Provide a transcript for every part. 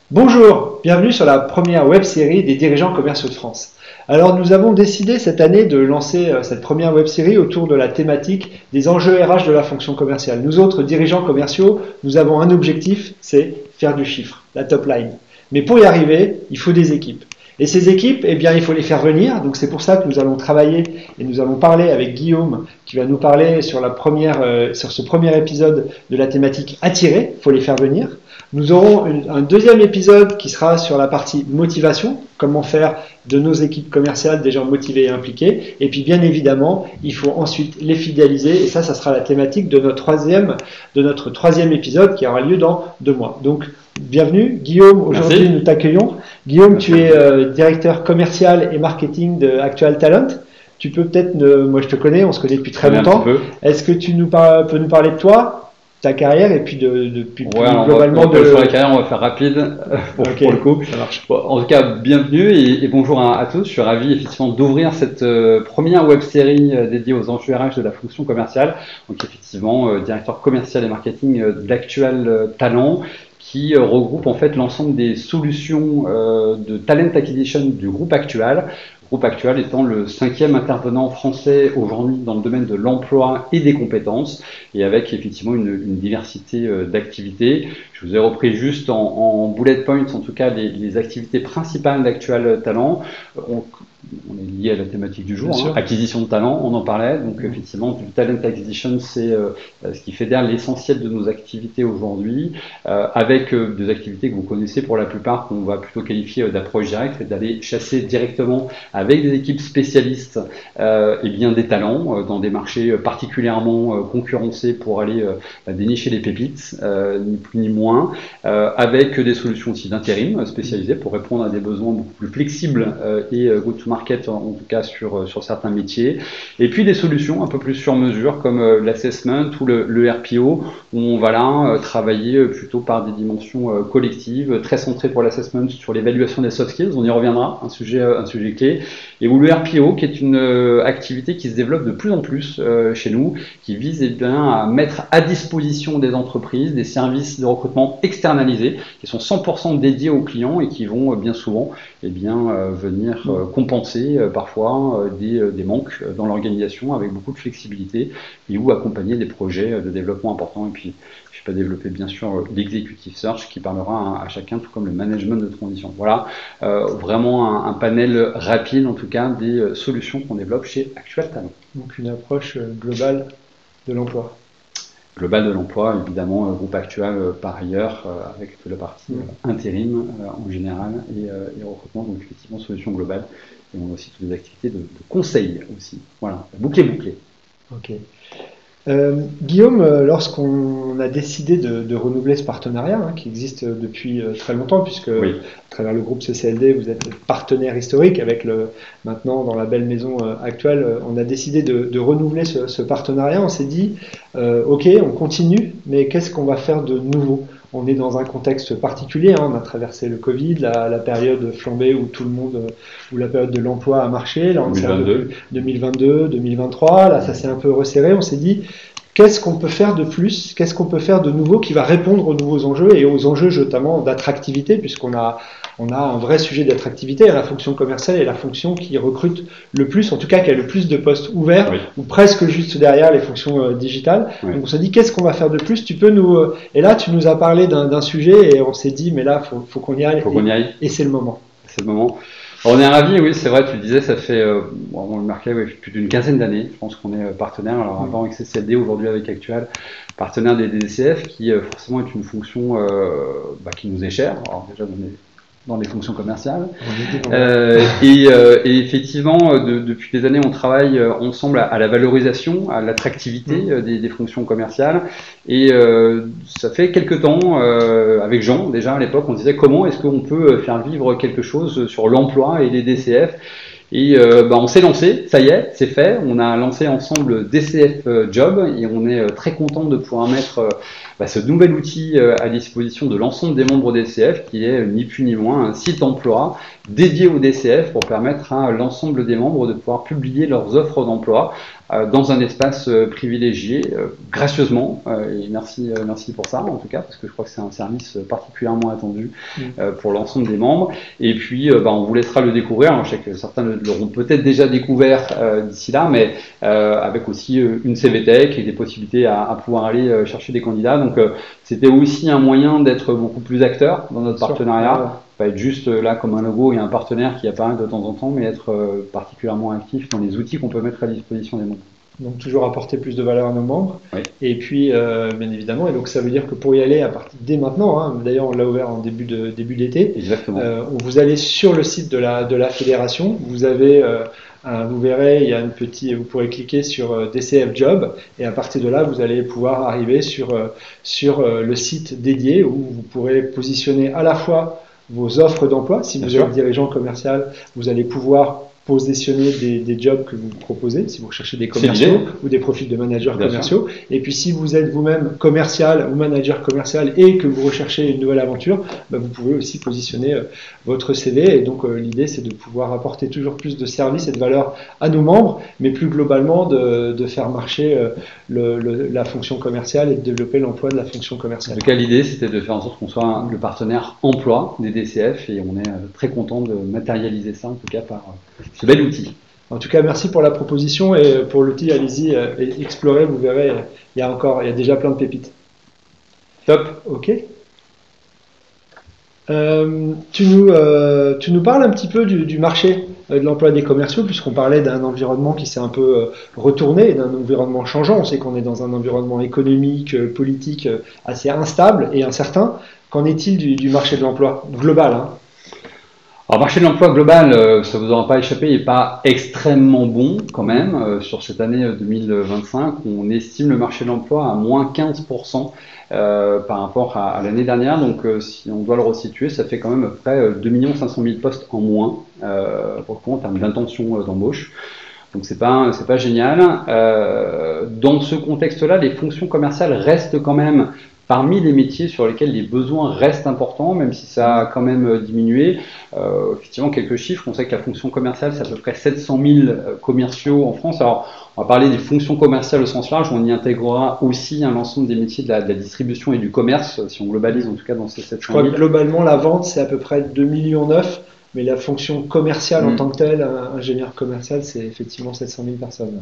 Bonjour, bienvenue sur la première web-série des dirigeants commerciaux de France. Alors nous avons décidé cette année de lancer cette première web-série autour de la thématique des enjeux RH de la fonction commerciale. Nous autres dirigeants commerciaux, nous avons un objectif, c'est faire du chiffre, la top line. Mais pour y arriver, il faut des équipes. Et ces équipes, eh bien, il faut les faire venir. Donc c'est pour ça que nous allons travailler et nous allons parler avec Guillaume qui va nous parler sur ce premier épisode de la thématique attirer, il faut les faire venir. Nous aurons un deuxième épisode qui sera sur la partie motivation, comment faire de nos équipes commerciales des gens motivés et impliqués. Et puis bien évidemment, il faut ensuite les fidéliser. Et ça sera la thématique de notre troisième épisode qui aura lieu dans 2 mois. Donc bienvenue Guillaume, aujourd'hui nous t'accueillons. Guillaume, merci. Tu es directeur commercial et marketing de Actual Talent. Tu peux peut-être, moi je te connais, on se connaît depuis très longtemps. Est-ce que tu peux nous parler de toi, ta carrière et puis globalement sur la carrière, on va faire rapide pour le coup. Ça marche. Bon, en tout cas, bienvenue et bonjour à tous. Je suis ravi effectivement d'ouvrir cette première web-série dédiée aux enjeux RH de la fonction commerciale. Donc effectivement, directeur commercial et marketing d'Actual Talent, qui regroupe en fait l'ensemble des solutions de talent acquisition du groupe Actual. Groupe Actual étant le 5e intervenant français aujourd'hui dans le domaine de l'emploi et des compétences, et avec effectivement une diversité d'activités. Je vous ai repris juste en bullet points, en tout cas, les activités principales d'Actual Talent. On est lié à la thématique du jour, acquisition de talent, on en parlait. Donc effectivement, du talent acquisition, c'est ce qui fédère l'essentiel de nos activités aujourd'hui, avec des activités que vous connaissez pour la plupart, qu'on va plutôt qualifier d'approche directe, d'aller chasser directement avec des équipes spécialistes et bien des talents dans des marchés particulièrement concurrencés pour aller dénicher les pépites, ni plus ni moins, avec des solutions aussi d'intérim spécialisées pour répondre à des besoins beaucoup plus flexibles et go-to-market en tout cas sur certains métiers, et puis des solutions un peu plus sur mesure comme l'assessment ou le RPO, où on va là travailler plutôt par des dimensions collectives, très centrées pour l'assessment sur l'évaluation des soft skills, on y reviendra, un sujet clé, et où le RPO qui est une activité qui se développe de plus en plus chez nous, qui vise à mettre à disposition des entreprises des services de recrutement externalisés qui sont 100% dédiés aux clients et qui vont bien souvent venir compenser parfois des manques dans l'organisation avec beaucoup de flexibilité et ou accompagner des projets de développement importants. Et puis, je vais pas développer bien sûr l'executive search qui parlera à chacun, tout comme le management de transition. Voilà, vraiment un panel rapide en tout cas des solutions qu'on développe chez Actual Talent. Donc une approche globale de l'emploi. Global de l'emploi, évidemment, groupe Actual par ailleurs, avec toute la partie intérim en général et recrutement, donc effectivement solution globale. Et on a aussi toutes les activités de conseil aussi. Voilà, bouclé. Ok. Guillaume, lorsqu'on a décidé de renouveler ce partenariat, qui existe depuis très longtemps, puisque à travers le groupe CCLD, vous êtes partenaire historique avec maintenant dans la belle maison actuelle, on a décidé de renouveler ce partenariat. On s'est dit, ok, on continue, mais qu'est-ce qu'on va faire de nouveau ? On est dans un contexte particulier, on a traversé le Covid, la période flambée où la période de l'emploi a marché, là on est en 2022, 2023, là ça s'est un peu resserré, on s'est dit qu'est-ce qu'on peut faire de plus, qu'est-ce qu'on peut faire de nouveau qui va répondre aux nouveaux enjeux et aux enjeux notamment d'attractivité, puisqu'on a un vrai sujet d'attractivité à la fonction commerciale et la fonction qui recrute le plus, en tout cas qui a le plus de postes ouverts, ou presque juste derrière les fonctions digitales. Donc on s'est dit qu'est-ce qu'on va faire de plus, et là tu nous as parlé d'un sujet et on s'est dit mais là faut qu'on y aille, et c'est le moment. C'est le moment. Alors, on est ravis, oui, c'est vrai, tu le disais, ça fait, on le marquait, plus d'une quinzaine d'années, je pense qu'on est partenaire, alors avant avec CCLD, aujourd'hui avec Actual, partenaire des DCF, qui forcément est une fonction qui nous est chère. Alors déjà, on est dans les fonctions commerciales. Et effectivement, depuis des années, on travaille ensemble à la valorisation, à l'attractivité des fonctions commerciales. Et ça fait quelques temps, avec Jean, déjà à l'époque, on disait comment est-ce qu'on peut faire vivre quelque chose sur l'emploi et les DCF. Et on s'est lancé, ça y est, c'est fait. On a lancé ensemble DCF Job et on est très content de pouvoir mettre ce nouvel outil à disposition de l'ensemble des membres DCF, qui est ni plus ni moins un site emploi dédié au DCF pour permettre à l'ensemble des membres de pouvoir publier leurs offres d'emploi dans un espace privilégié, gracieusement, et merci pour ça en tout cas, parce que je crois que c'est un service particulièrement attendu pour l'ensemble des membres. Et puis on vous laissera le découvrir. Alors, je sais que certains l'auront peut-être déjà découvert d'ici là, mais avec aussi une CVTech et des possibilités à pouvoir aller chercher des candidats. Donc c'était aussi un moyen d'être beaucoup plus acteur dans notre partenariat. Pas être juste là comme un logo et un partenaire qui apparaît de temps en temps, mais être particulièrement actif dans les outils qu'on peut mettre à disposition des membres. Donc toujours apporter plus de valeur à nos membres. Oui. Et puis bien évidemment, et donc ça veut dire que pour y aller à partir dès maintenant, hein, d'ailleurs on l'a ouvert en début d'été. Exactement. Vous allez sur le site de la fédération, vous avez vous verrez, il y a vous pourrez cliquer sur DCF Job et à partir de là, vous allez pouvoir arriver sur le site dédié où vous pourrez positionner à la fois vos offres d'emploi. Si vous êtes dirigeant commercial, vous allez pouvoir positionner des jobs que vous proposez, si vous recherchez des commerciaux ou des profils de managers commerciaux. Et puis si vous êtes vous-même commercial ou manager commercial et que vous recherchez une nouvelle aventure, vous pouvez aussi positionner votre CV. Et donc l'idée, c'est de pouvoir apporter toujours plus de services et de valeur à nos membres, mais plus globalement de faire marcher la fonction commerciale et de développer l'emploi de la fonction commerciale. En tout cas, l'idée, c'était de faire en sorte qu'on soit le partenaire emploi des DCF et on est très content de matérialiser ça, en tout cas par ce bel outil. En tout cas, merci pour la proposition et pour l'outil, allez-y, explorez, vous verrez, il y a déjà plein de pépites. Top. Ok. Tu nous parles un petit peu du marché de l'emploi des commerciaux, puisqu'on parlait d'un environnement qui s'est un peu retourné, d'un environnement changeant. On sait qu'on est dans un environnement économique, politique assez instable et incertain. Qu'en est-il du marché de l'emploi global, hein? Alors, marché de l'emploi global, ça vous aura pas échappé, n'est pas extrêmement bon quand même. Sur cette année 2025, on estime le marché de l'emploi à moins 15% par rapport à l'année dernière. Donc, si on doit le resituer, ça fait quand même à peu près 2 500 000 postes en moins en termes d'intention d'embauche. Donc, c'est pas génial. Dans ce contexte-là, les fonctions commerciales restent quand même parmi les métiers sur lesquels les besoins restent importants, même si ça a quand même diminué. Effectivement, quelques chiffres. On sait que la fonction commerciale, c'est à peu près 700 000 commerciaux en France. Alors, on va parler des fonctions commerciales au sens large. On y intégrera aussi l'ensemble des métiers de la distribution et du commerce, si on globalise en tout cas dans ces 700 000. Je crois que globalement, la vente, c'est à peu près 2,9 millions. Mais la fonction commerciale en tant que telle, ingénieur commercial, c'est effectivement 700 000 personnes.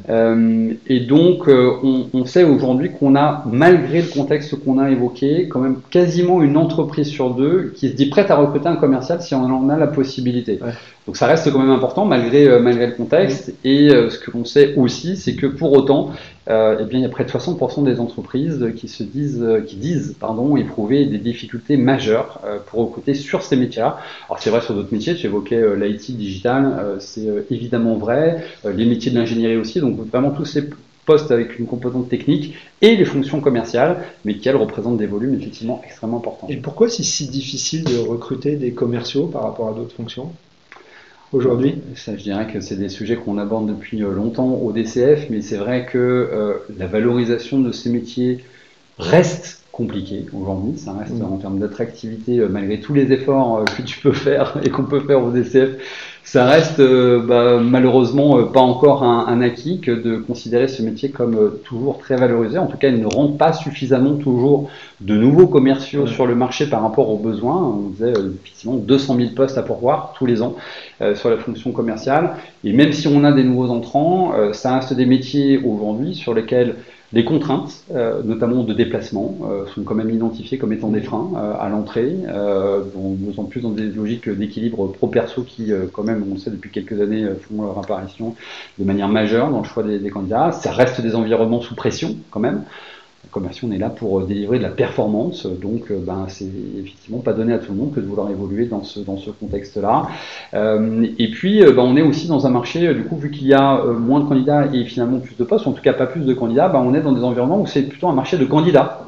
Et donc, on sait aujourd'hui qu'on a, malgré le contexte qu'on a évoqué, quand même quasiment une entreprise sur deux qui se dit prête à recruter un commercial si on en a la possibilité. Ouais. Donc ça reste quand même important malgré le contexte. Et ce que l'on sait aussi, c'est que pour autant, il y a près de 60% des entreprises qui disent éprouver des difficultés majeures pour recruter sur ces métiers-là. Alors c'est vrai sur d'autres métiers, tu évoquais l'IT, digital, c'est évidemment vrai, les métiers de l'ingénierie aussi, donc vraiment tous ces postes avec une composante technique et les fonctions commerciales, mais qui elles représentent des volumes effectivement extrêmement importants. Et pourquoi c'est si difficile de recruter des commerciaux par rapport à d'autres fonctions aujourd'hui? Ça, je dirais que c'est des sujets qu'on aborde depuis longtemps au DCF, mais c'est vrai que la valorisation de ces métiers reste compliquée aujourd'hui. Ça reste en termes d'attractivité, malgré tous les efforts que tu peux faire et qu'on peut faire au DCF, ça reste malheureusement pas encore un acquis que de considérer ce métier comme toujours très valorisé. En tout cas, il ne rentre pas suffisamment toujours de nouveaux commerciaux sur le marché par rapport aux besoins. On disait effectivement 200 000 postes à pourvoir tous les ans sur la fonction commerciale. Et même si on a des nouveaux entrants, ça reste des métiers aujourd'hui sur lesquels les contraintes, notamment de déplacement, sont quand même identifiées comme étant des freins à l'entrée, d'autant plus dans des logiques d'équilibre pro-perso qui, quand même, on le sait depuis quelques années, font leur apparition de manière majeure dans le choix des candidats. Ça reste des environnements sous pression, quand même. Commerciaux, on est là pour délivrer de la performance, donc c'est effectivement pas donné à tout le monde que de vouloir évoluer dans ce contexte-là. Et puis, on est aussi dans un marché, du coup, vu qu'il y a moins de candidats et finalement plus de postes, en tout cas pas plus de candidats, on est dans des environnements où c'est plutôt un marché de candidats.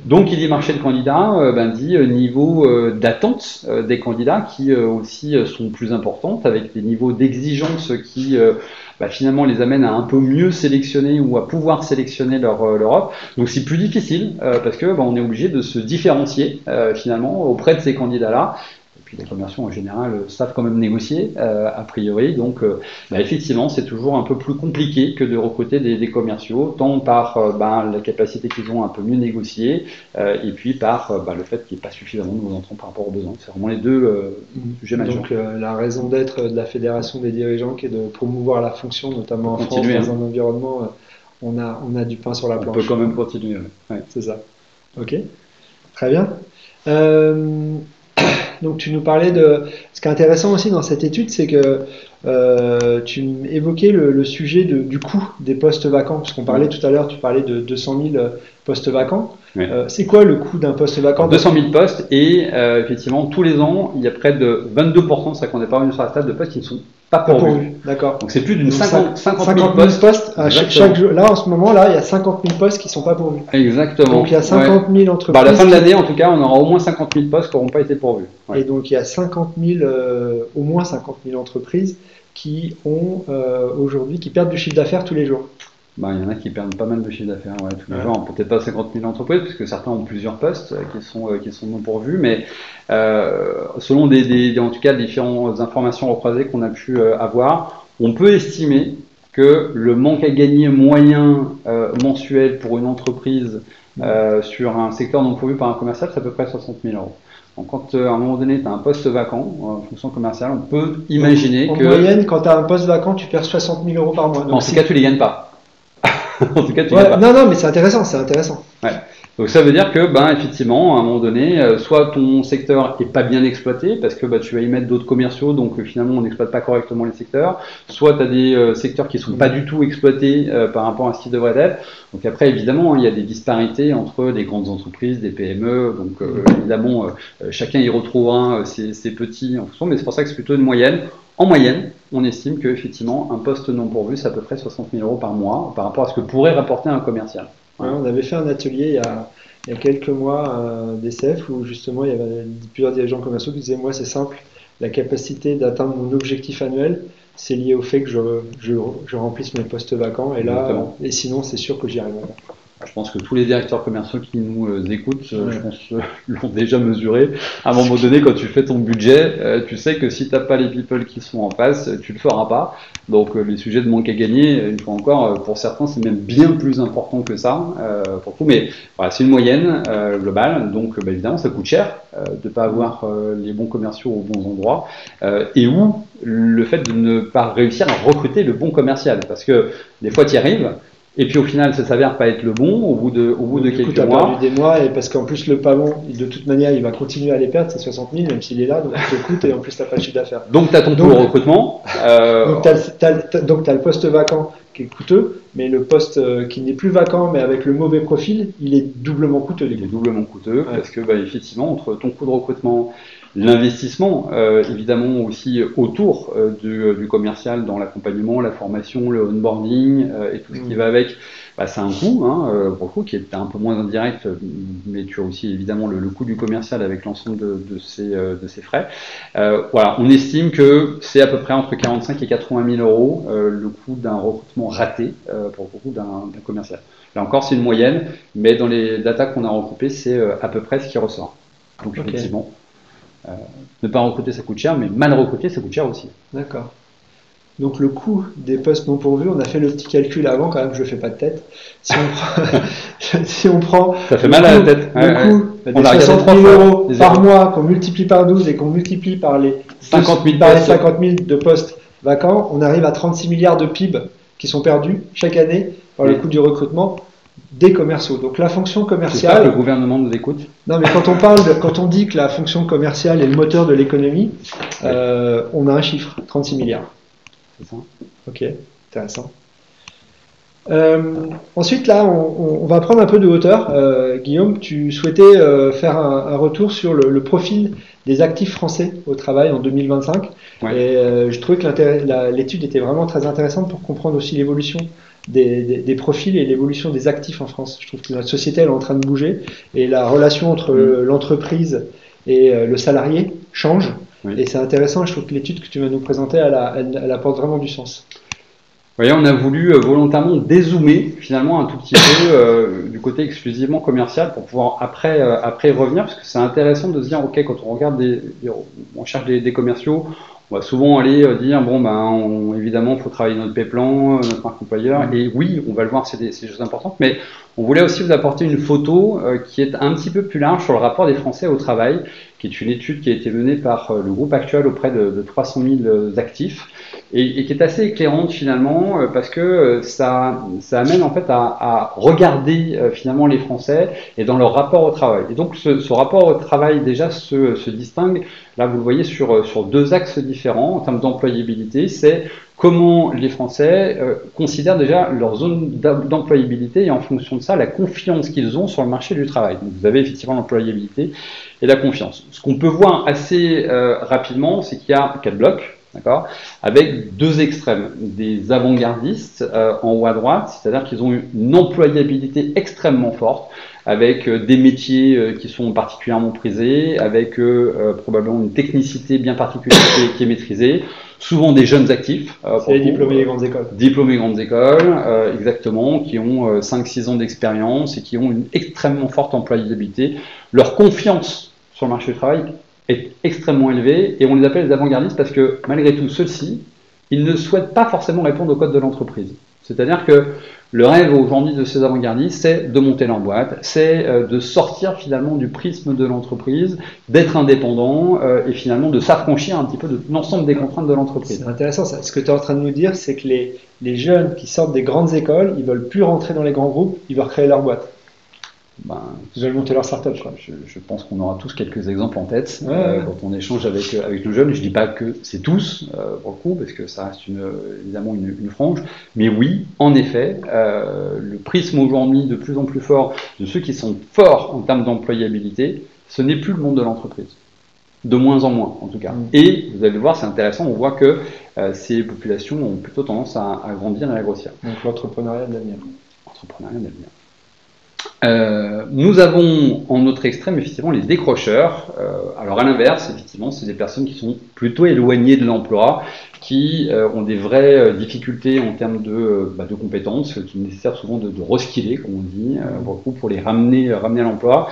Donc, il dit marché de candidats, dit niveau d'attente des candidats qui aussi sont plus importantes, avec des niveaux d'exigence qui finalement les amènent à un peu mieux sélectionner ou à pouvoir sélectionner leur offre. Donc, c'est plus difficile parce que on est obligé de se différencier finalement auprès de ces candidats-là. Et puis les commerciaux en général savent quand même négocier a priori, donc effectivement c'est toujours un peu plus compliqué que de recruter des commerciaux, tant par la capacité qu'ils ont à un peu mieux négocier et puis par le fait qu'il n'y ait pas suffisamment de nouveaux entrants par rapport aux besoins. C'est vraiment les deux sujets majeurs. Donc la raison d'être de la fédération des dirigeants qui est de promouvoir la fonction, notamment en France, dans un environnement, on a du pain sur la planche. On peut quand même continuer. Ouais. C'est ça. Ok, très bien. Donc tu nous parlais de... Ce qui est intéressant aussi dans cette étude, c'est que tu évoquais le sujet du coût des postes vacants, parce qu'on parlait tout à l'heure, tu parlais de 200 000 postes vacants. Oui. C'est quoi le coût d'un poste vacant? 200 000 postes et effectivement tous les ans, il y a près de 22%, c'est qu'on n'est pas revenu sur la table, de postes qui ne sont pas pourvus. D'accord. Donc c'est plus d'une 50 000 postes. Chaque jour. Là, en ce moment, il y a 50 000 postes qui ne sont pas pourvus. Exactement. Donc il y a 50 000 entreprises. À la fin de l'année, en tout cas, on aura au moins 50 000 postes qui n'auront pas été pourvus. Ouais. Et donc il y a au moins 50 000 entreprises qui ont aujourd'hui, qui perdent du chiffre d'affaires tous les jours. Il y en a qui perdent pas mal de chiffre d'affaires tous les jours, peut-être pas 50 000 entreprises, parce que certains ont plusieurs postes qui sont non pourvus, mais selon en tout cas différentes informations recroisées qu'on a pu avoir, on peut estimer que le manque à gagner moyen mensuel pour une entreprise sur un secteur non pourvu par un commercial, c'est à peu près 60 000 euros. Donc quand à un moment donné tu as un poste vacant en fonction commerciale, on peut imaginer que... En moyenne, quand tu as un poste vacant, tu perds 60 000 euros par mois. Donc en tout cas, tu ne les gagnes pas. En tout cas, tu gagnes pas. Non, mais c'est intéressant, Ouais. Donc ça veut dire que, effectivement, à un moment donné, soit ton secteur est pas bien exploité parce que tu vas y mettre d'autres commerciaux, donc finalement on n'exploite pas correctement les secteurs. Soit tu as des secteurs qui sont pas du tout exploités par rapport à ce qui devrait être. Donc après, évidemment, il y a des disparités entre les grandes entreprises, des PME. Donc évidemment, chacun y retrouvera ses petits en fonction, mais c'est pour ça que c'est plutôt une moyenne. En moyenne, on estime qu'effectivement, un poste non pourvu, c'est à peu près 60 000 euros par mois par rapport à ce que pourrait rapporter un commercial. Ouais, on avait fait un atelier il y a quelques mois d'ECF où justement il y avait plusieurs dirigeants commerciaux qui disaient moi c'est simple, la capacité d'atteindre mon objectif annuel c'est lié au fait que je remplisse mes postes vacants et sinon c'est sûr que j'y arriverai pas. Je pense que tous les directeurs commerciaux qui nous écoutent, je pense, l'ont déjà mesuré. À un moment donné, quand tu fais ton budget, tu sais que si tu n'as pas les people qui sont en face, tu ne le feras pas. Donc les sujets de manque à gagner, une fois encore, pour certains, c'est même bien plus important que ça. Pour tout. Mais voilà, c'est une moyenne globale. Donc évidemment, ça coûte cher de ne pas avoir les bons commerciaux aux bons endroits. Et ou le fait de ne pas réussir à recruter le bon commercial. Parce que des fois, tu y arrives. Et puis au final, ça s'avère pas être le bon au bout de quelques mois. Tu as perdu des mois et parce qu'en plus le pas bon, de toute manière, il va continuer à les perdre, c'est 60 000 même s'il est là, donc il te coûte et en plus tu n'as pas de chiffre d'affaires. Donc tu as ton coût au recrutement. Donc tu as le poste vacant qui est coûteux, mais le poste qui n'est plus vacant mais avec le mauvais profil, il est doublement coûteux. Il est doublement coûteux parce que effectivement, entre ton coût de recrutement, l'investissement, évidemment aussi autour du commercial dans l'accompagnement, la formation, le onboarding et tout ce qui va avec, c'est un coût, pour le coup, qui est un peu moins indirect, mais tu as aussi évidemment le coût du commercial avec l'ensemble de ses frais. Voilà, on estime que c'est à peu près entre 45 et 80 000 euros le coût d'un recrutement raté pour le coup d'un commercial. Là encore, c'est une moyenne, mais dans les datas qu'on a regroupées, c'est à peu près ce qui ressort. Donc effectivement. Ne pas recruter ça coûte cher, mais mal recruter ça coûte cher aussi. D'accord. Donc le coût des postes non pourvus, on a fait le petit calcul avant quand même, je ne fais pas de tête. Si on prend ça fait mal à la tête. Le coût des 60 000 euros par mois qu'on multiplie par 12 et qu'on multiplie par les 50 000 de postes vacants, on arrive à 36 milliards de PIB qui sont perdus chaque année par le coût du recrutement des commerciaux. Donc la fonction commerciale. J'espère que le gouvernement nous écoute. Non, mais quand on dit que la fonction commerciale est le moteur de l'économie, on a un chiffre, 36 milliards. C'est ça. Ok, intéressant. Ensuite, là, on va prendre un peu de hauteur. Guillaume, tu souhaitais faire un retour sur le profil des actifs français au travail en 2025. Ouais. Et je trouvais que l'étude était vraiment très intéressante pour comprendre aussi l'évolution des profils et l'évolution des actifs en France. Je trouve que notre société elle est en train de bouger et la relation entre l'entreprise et le salarié change. Oui. Et c'est intéressant, je trouve que l'étude que tu vas nous présenter, elle apporte vraiment du sens. Vous voyez, on a voulu volontairement dézoomer finalement un tout petit peu du côté exclusivement commercial pour pouvoir après revenir, parce que c'est intéressant de se dire, ok, quand on regarde on cherche des commerciaux, on va souvent aller dire, bon, ben, évidemment, il faut travailler notre P-plan, notre marque employeur, et oui, on va le voir, c'est des choses importantes, mais on voulait aussi vous apporter une photo qui est un petit peu plus large sur le rapport des Français au travail, qui est une étude qui a été menée par le groupe Actuel auprès de 300 000 actifs, et qui est assez éclairante finalement, parce que ça amène en fait à regarder finalement les Français et dans leur rapport au travail. Et donc ce rapport au travail déjà se distingue, là vous le voyez sur deux axes différents en termes d'employabilité, c'est comment les Français considèrent déjà leur zone d'employabilité et en fonction de ça, la confiance qu'ils ont sur le marché du travail. Donc vous avez effectivement l'employabilité et la confiance. Ce qu'on peut voir assez rapidement, c'est qu'il y a 4 blocs, d'accord, avec deux extrêmes. Des avant-gardistes en haut à droite, c'est-à-dire qu'ils ont une employabilité extrêmement forte, avec des métiers qui sont particulièrement prisés, avec probablement une technicité bien particulière qui est maîtrisée, souvent des jeunes actifs. C'est les diplômés des grandes écoles. Diplômés grandes écoles, exactement, qui ont 5-6 ans d'expérience et qui ont une extrêmement forte employabilité. Leur confiance sur le marché du travail est extrêmement élevée et on les appelle les avant-gardistes parce que malgré tout, ceux-ci, ils ne souhaitent pas forcément répondre au code de l'entreprise. C'est-à-dire que le rêve aujourd'hui de ces avant-gardistes, c'est de monter leur boîte, c'est de sortir finalement du prisme de l'entreprise, d'être indépendant et finalement de s'affranchir un petit peu de l'ensemble des contraintes de l'entreprise. C'est intéressant ça. Ce que tu es en train de nous dire, c'est que les jeunes qui sortent des grandes écoles, ils veulent plus rentrer dans les grands groupes, ils veulent créer leur boîte. Ils veulent monter leur start-up. Je pense qu'on aura tous quelques exemples en tête quand on échange avec nos jeunes. Je ne dis pas que c'est tous, pour le coup, parce que ça reste évidemment une frange. Mais oui, en effet, le prisme aujourd'hui de plus en plus fort de ceux qui sont forts en termes d'employabilité, ce n'est plus le monde de l'entreprise. De moins en moins, en tout cas. Et vous allez le voir, c'est intéressant, on voit que ces populations ont plutôt tendance à grandir et à grossir. Donc l'entrepreneuriat de l'avenir. L'entrepreneuriat de l'avenir. Nous avons en autre extrême effectivement les décrocheurs. Alors à l'inverse, effectivement, c'est des personnes qui sont plutôt éloignées de l'emploi, qui ont des vraies difficultés en termes de compétences, qui nécessitent souvent de reskiller, comme on dit, pour les ramener à l'emploi.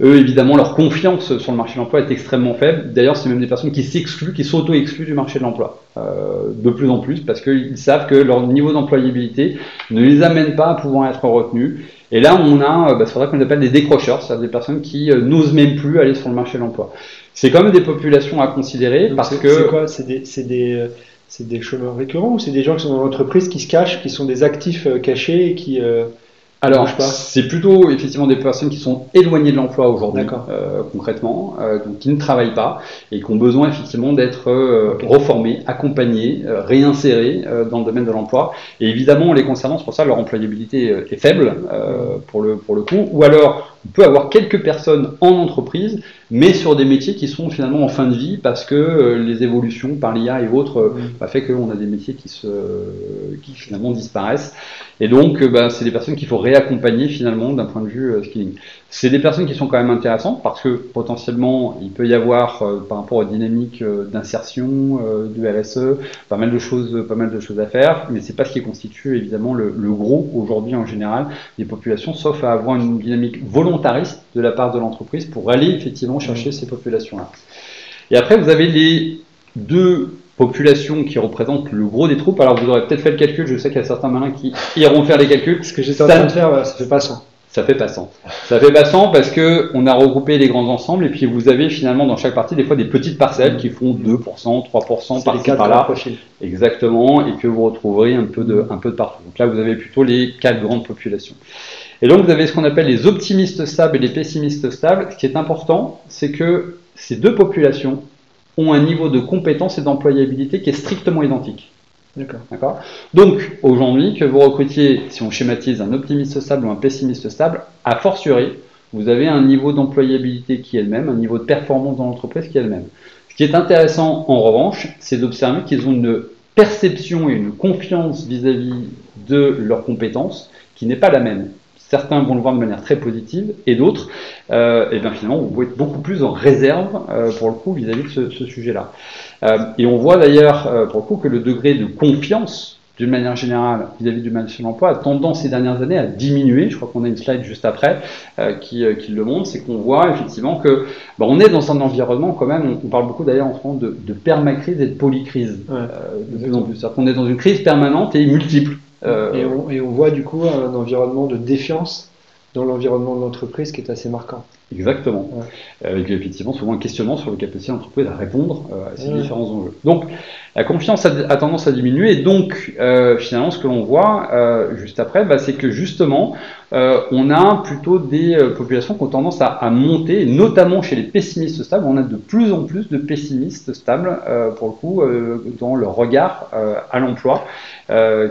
Eux, évidemment, leur confiance sur le marché de l'emploi est extrêmement faible. D'ailleurs, c'est même des personnes qui s'excluent, qui s'auto-excluent du marché de l'emploi, de plus en plus, parce qu'ils savent que leur niveau d'employabilité ne les amène pas à pouvoir être retenus. Et là, on a, c'est vrai qu'on les appelle des décrocheurs, c'est-à-dire des personnes qui n'osent même plus aller sur le marché de l'emploi. C'est quand même des populations à considérer. Donc parce que c'est quoi? C'est des chômeurs récurrents ou c'est des gens qui sont dans l'entreprise, qui se cachent, qui sont des actifs cachés et qui alors, c'est plutôt effectivement des personnes qui sont éloignées de l'emploi aujourd'hui, concrètement, donc qui ne travaillent pas et qui ont besoin effectivement d'être reformées, accompagnées, réinsérées dans le domaine de l'emploi. Et évidemment, les concernant, c'est pour ça que leur employabilité est faible pour le coup. Ou alors, on peut avoir quelques personnes en entreprise, mais sur des métiers qui sont finalement en fin de vie parce que les évolutions par l'IA et autres fait qu'on a des métiers qui finalement disparaissent. Et donc, c'est des personnes qu'il faut réaccompagner finalement d'un point de vue skilling. C'est des personnes qui sont quand même intéressantes parce que potentiellement, il peut y avoir, par rapport aux dynamiques d'insertion, de RSE, pas mal de choses à faire, mais c'est pas ce qui constitue évidemment le gros aujourd'hui en général des populations, sauf à avoir une dynamique volontariste de la part de l'entreprise pour aller effectivement chercher ces populations-là. Et après, vous avez les deux population qui représente le gros des troupes. Alors vous aurez peut-être fait le calcul, je sais qu'il y a certains malins qui iront faire les calculs. Ce que j'étais en train de faire, ça fait pas 100. Ça fait pas 100. Ça fait pas 100 parce que on a regroupé les grands ensembles et puis vous avez finalement dans chaque partie des fois des petites parcelles qui font 2%, 3% par-ci par-là. Exactement, et que vous retrouverez un peu de partout. Donc là vous avez plutôt les 4 grandes populations. Et donc vous avez ce qu'on appelle les optimistes stables et les pessimistes stables. Ce qui est important, c'est que ces deux populations ont un niveau de compétence et d'employabilité qui est strictement identique. D'accord. Donc, aujourd'hui, que vous recrutiez, si on schématise, un optimiste stable ou un pessimiste stable, a fortiori, vous avez un niveau d'employabilité qui est le même, un niveau de performance dans l'entreprise qui est le même. Ce qui est intéressant, en revanche, c'est d'observer qu'ils ont une perception et une confiance vis-à-vis de leurs compétences qui n'est pas la même. Certains vont le voir de manière très positive et d'autres, et bien finalement, vont être beaucoup plus en réserve pour le coup vis-à-vis de ce sujet-là. Et on voit d'ailleurs pour le coup que le degré de confiance d'une manière générale vis-à-vis du marché de l'emploi a tendance ces dernières années à diminuer. Je crois qu'on a une slide juste après qui le montre, c'est qu'on voit effectivement que on est dans un environnement quand même, on parle beaucoup d'ailleurs en ce moment de permacrise et de polycrise, de plus en plus. C'est-à-dire qu'on est dans une crise permanente et multiple. Et on voit du coup un environnement de défiance dans l'environnement de l'entreprise qui est assez marquant. Exactement. Avec effectivement souvent un questionnement sur la capacité de l'entreprise à répondre à ces différents enjeux. Donc la confiance a tendance à diminuer et donc finalement ce que l'on voit juste après, c'est que justement on a plutôt des populations qui ont tendance à monter, notamment chez les pessimistes stables. On a de plus en plus de pessimistes stables pour le coup dans leur regard à l'emploi